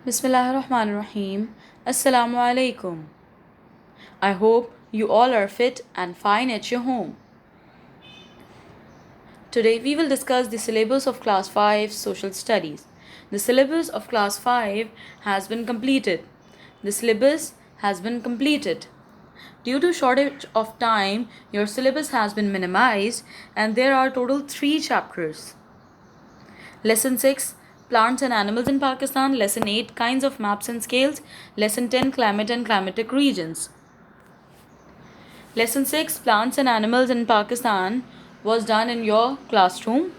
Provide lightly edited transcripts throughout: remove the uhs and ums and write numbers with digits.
Bismillahirrahmanirrahim. Assalamu alaikum. I hope you all are fit and fine at your home. Today we will discuss the syllabus of Class 5 Social Studies. The syllabus of Class 5 has been completed. The syllabus has been completed. Due to shortage of time, your syllabus has been minimized and there are total 3 chapters. Lesson 6 Plants and Animals in Pakistan. Lesson 8 Kinds of Maps and Scales. Lesson 10 Climate and Climatic Regions. Lesson 6 Plants and Animals in Pakistan was done in your classroom,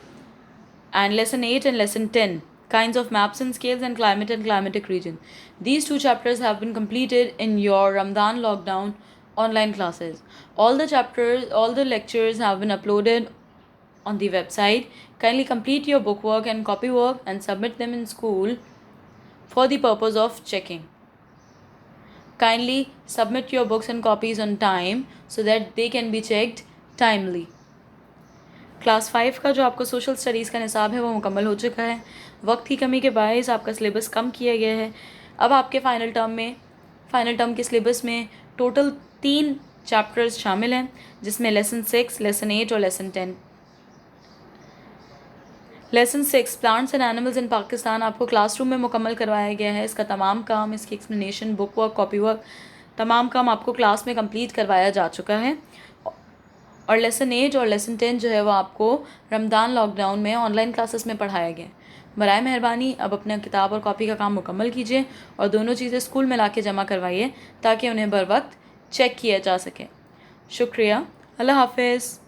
and Lesson 8 and Lesson 10 Kinds of Maps and Scales and Climate and Climatic Region. These 2 chapters have been completed in your Ramadan lockdown online classes. All the lectures have been uploaded on the website. Kindly complete your bookwork and copy work and submit them in school for the purpose of checking. Kindly submit your books and copies on time so that they can be checked timely. Class 5 का जो आपका social studies का निसाब है वो मुकम्मल हो चुका है. वक्त की कमी के बायस आपका सिलेबस कम किया गया है. अब आपके फाइनल टर्म के सिलेबस में टोटल 3 चैप्टर्स शामिल हैं, जिसमें लेसन 6, लेसन 8 और lesson 10. Lesson 6 plants and animals in Pakistan आपको क्लासरूम में मुकम्मल करवाया गया है. इसका तमाम काम, इसकी explanation, book work, copy work, तमाम काम आपको क्लास में कंप्लीट करवाया जा चुका है. और लेसन 8 और लेसन 10 जो है वो आपको रमज़ान लॉकडाउन में ऑनलाइन क्लासेस में पढ़ाया गया. बराए मेहरबानी अब अपना किताब और कॉपी का काम मुकम्मल कीजिए और दोनों चीज़ें स्कूल में लाके जमा करवाइए ताकि उन्हें बर वक्त चेक किया जा सके. शुक्रिया. अल्लाह हाफिज़.